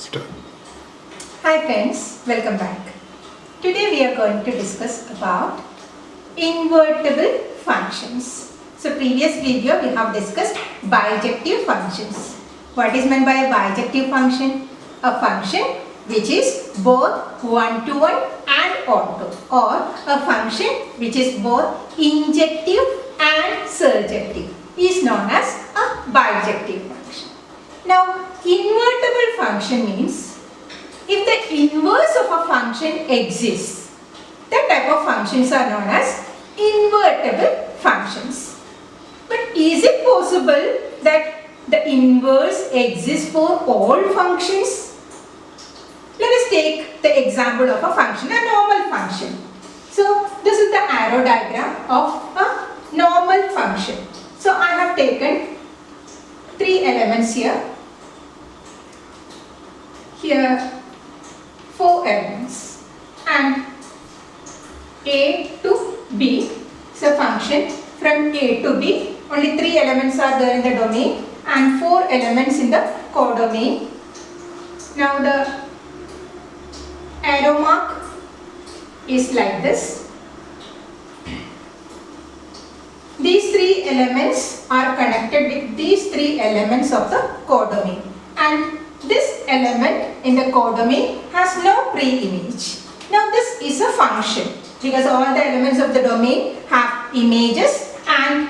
Start. Hi friends, welcome back. Today we are going to discuss about invertible functions. So previous video we have discussed bijective functions. What is meant by a bijective function? A function which is both one-to-one and onto, or a function which is both injective and surjective is known as a bijective function. Now, invertible function means if the inverse of a function exists, that type of functions are known as invertible functions. But is it possible that the inverse exists for all functions? Let us take the example of a function, a normal function. So, this is the arrow diagram of a normal function. So, I have taken three elements here. Here 4 elements, and A to B is a function from A to B. Only 3 elements are there in the domain and 4 elements in the codomain. Now the arrow mark is like this. These 3 elements are connected with these 3 elements of the codomain, and this element in the codomain has no pre-image. Now this is a function because all the elements of the domain have images and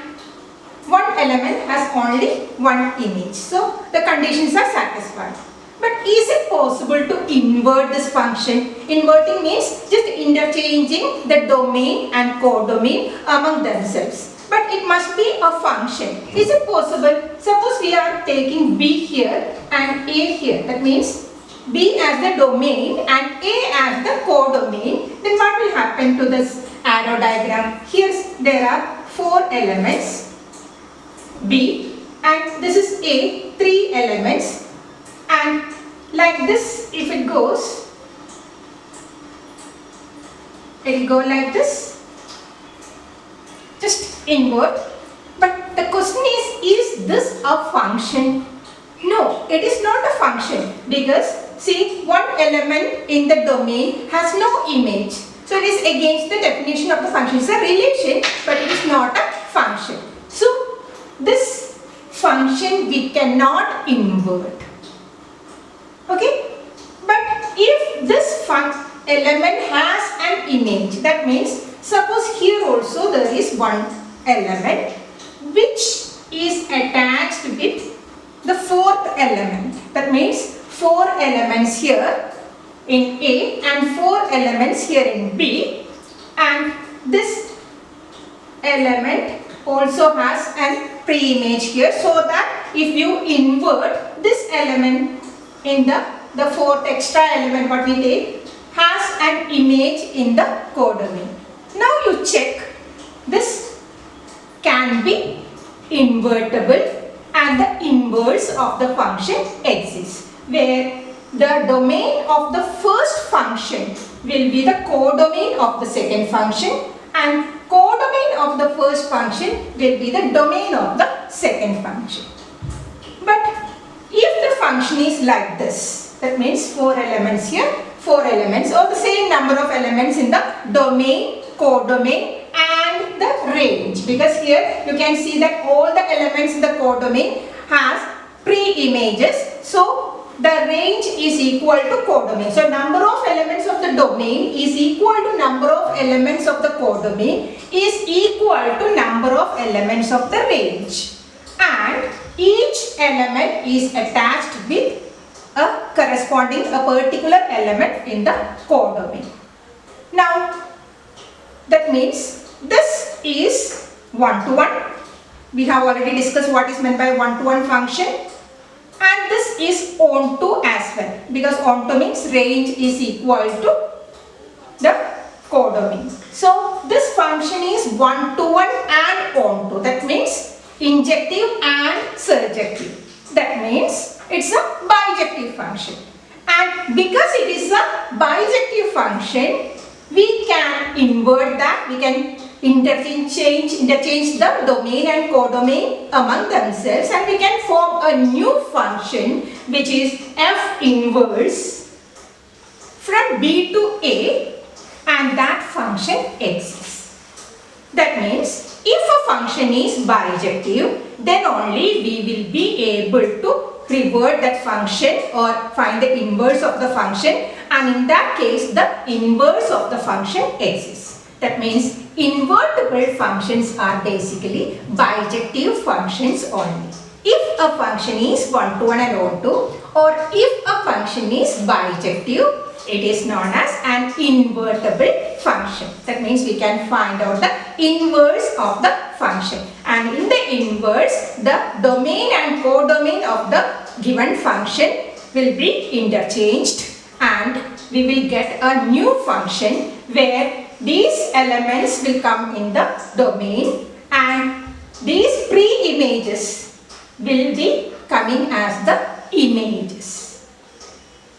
one element has only one image. So the conditions are satisfied. But is it possible to invert this function? Inverting means just interchanging the domain and codomain among themselves. But it must be a function. Is it possible? Suppose we are taking B here and A here. That means B as the domain and A as the codomain. Then what will happen to this arrow diagram? Here there are 4 elements B, and this is A, 3 elements, and like this if it goes, it will go like this. Just invert. But the question is this a function? No, it is not a function because see, one element in the domain has no image. So it is against the definition of the function. It's a relation, but it is not a function. So this function we cannot invert. Okay? But if this element has an image, that means suppose here also there is one element which is attached with the 4th element. That means 4 elements here in A and 4 elements here in B, and this element also has an pre-image here, so that if you invert this element in the 4th extra element what we take has an image in the codomain. Now you check, this can be invertible and the inverse of the function exists, where the domain of the first function will be the codomain of the second function and codomain of the first function will be the domain of the second function. But if the function is like this, that means 4 elements here, 4 elements, or the same number of elements in the domain, codomain and the range, because here you can see that all the elements in the codomain has pre-images, so the range is equal to codomain. So number of elements of the domain is equal to number of elements of the codomain is equal to number of elements of the range, and each element is attached with a particular element in the codomain. Now that means this is one-to-one. We have already discussed what is meant by one-to-one function, and this is onto as well, because onto means range is equal to the codomain. So this function is one-to-one and onto. That means injective and surjective. That means it's a bijective function, and because it is a bijective function, we can invert that. We can interchange the domain and codomain among themselves, and we can form a new function which is F inverse from B to A, and that function exists. That means if a function is bijective, then only we will be able to revert that function or find the inverse of the function, and in that case the inverse of the function exists. That means invertible functions are basically bijective functions only. If a function is one-to-one and onto, or if a function is bijective, it is known as an invertible function. That means we can find out the inverse of the function, and in the inverse the domain and codomain of the given function will be interchanged, and we will get a new function where these elements will come in the domain and these pre-images will be coming as the images.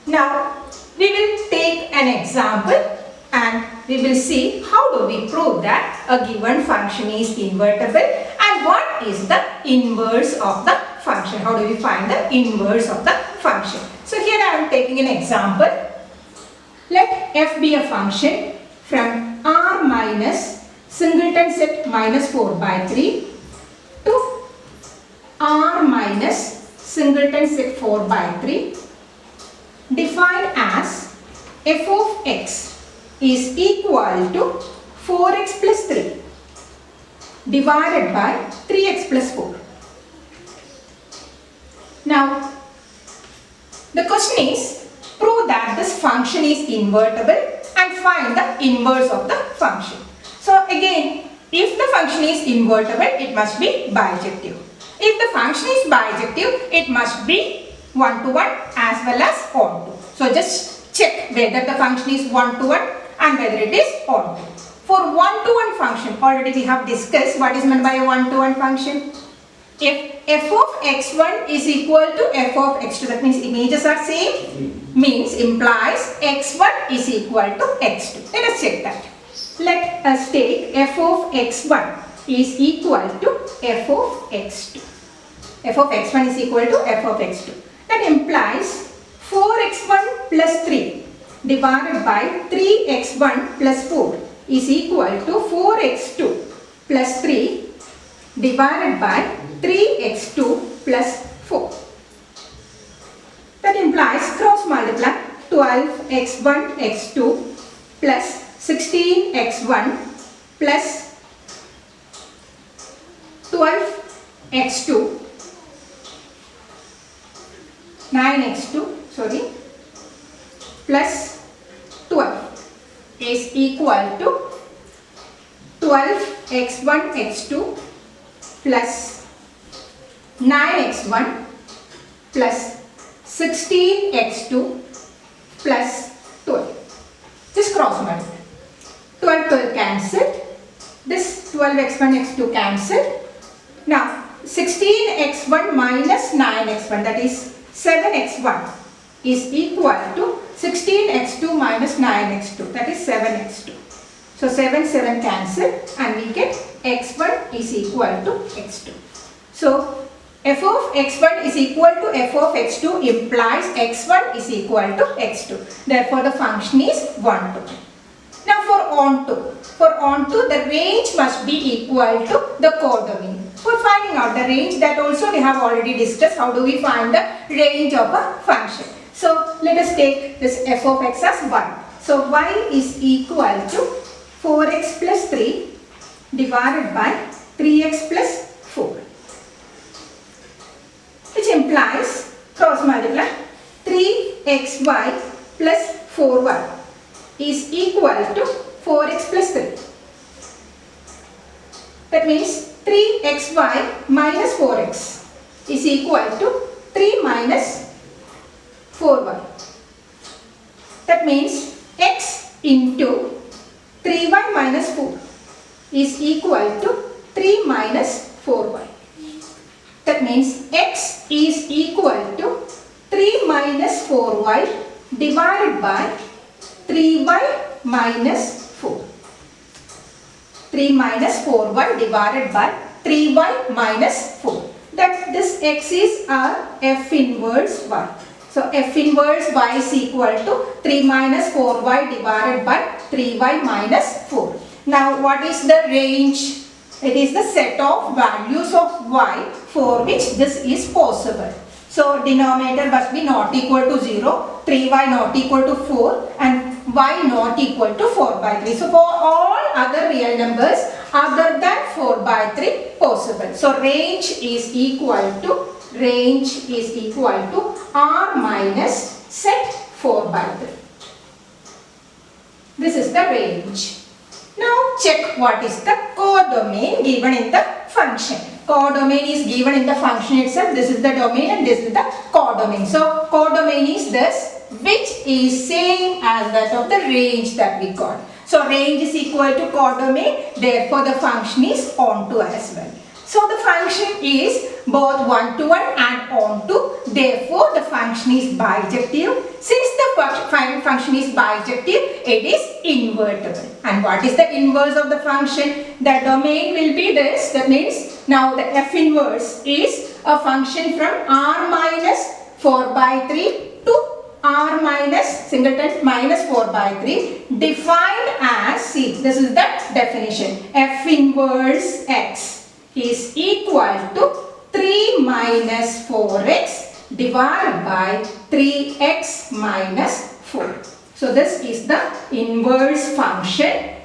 Now we will take an example and we will see how do we prove that a given function is invertible and what is the inverse of the function. How do we find the inverse of the function? So here I am taking an example. Let f be a function from R minus singleton set minus 4 by 3 to R minus singleton set 4 by 3, defined as f of x is equal to 4x plus 3 divided by 3x plus 4. Now the question is, prove that this function is invertible and find the inverse of the function. So again, if the function is invertible, it must be bijective. If the function is bijective, it must be one-to-one as well as onto. So just check whether the function is one-to-one and whether it is onto. For one-to-one function, already we have discussed what is meant by a one-to-one function. If f of x1 is equal to f of x2, that means images are same, means implies x1 is equal to x2. Let us check that. Let us take f of x1 is equal to f of x2. f of x1 is equal to f of x2. That implies 4x1 plus 3 divided by 3x1 plus 4 is equal to 4x2 plus 3 divided by 3x2 plus 4. That implies cross multiply 12x1 x2 plus 16x1 plus 12x2 9x2 plus 12 is equal to 12x1 x2 plus 9x1 plus 16x2 plus 12. Just cross multiply. 12 cancelled. This 12x1 x2 cancelled. Now 16x1 minus 9x1, that is 7x1, is equal to 16x2 minus 9x2, that is 7x2. So 7 cancel and we get x1 is equal to x2. So f of x1 is equal to f of x2 implies x1 is equal to x2. Therefore the function is 1 to 2. Now for onto the range must be equal to the codomain. For finding out the range, that also we have already discussed. How do we find the range of a function? So let us take this f of x as 1. So y is equal to 4x plus 3 divided by 3x plus 4, which implies cross multiply 3xy plus 4y is equal to 4x plus 3. That means 3xy minus 4x is equal to 3 minus 4y. That means x into 3y minus 4 is equal to 3 minus 4y. That means x is equal to 3 minus 4y divided by 3y minus 4. 3 minus 4y divided by 3y minus 4. that this x is our f inverse y. So f inverse y is equal to 3 minus 4y divided by 3y minus 4. Now what is the range? It is the set of values of y for which this is possible. So denominator must be not equal to 0, 3y not equal to 4 and y not equal to 4 by 3. So for all other real numbers other than 4 by 3 possible. So range is equal to r minus set 4 by 3. This is the range. Now check what is the codomain given in the function. Codomain is given in the function itself. This is the domain and this is the codomain. So codomain is this, which is same as that of the range that we got. So range is equal to codomain, therefore the function is onto as well. So the function is both one-to-one and onto, therefore the function is bijective. Since the function is bijective, it is invertible. And what is the inverse of the function? The domain will be this, that means now the f inverse is a function from r minus 4 by 3 to r minus singleton minus 4 by 3 defined as, see, this is the definition, f inverse x is equal to 3 minus 4x divided by 3x minus 4. So this is the inverse function.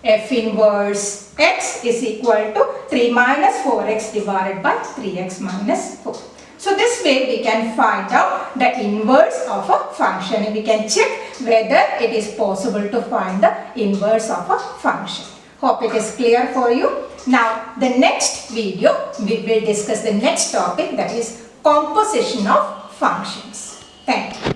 F inverse x is equal to 3 minus 4x divided by 3x minus 4. So this way we can find out the inverse of a function and we can check whether it is possible to find the inverse of a function. Hope it is clear for you. Now the next video we will discuss the next topic, that is composition of functions. Thank you.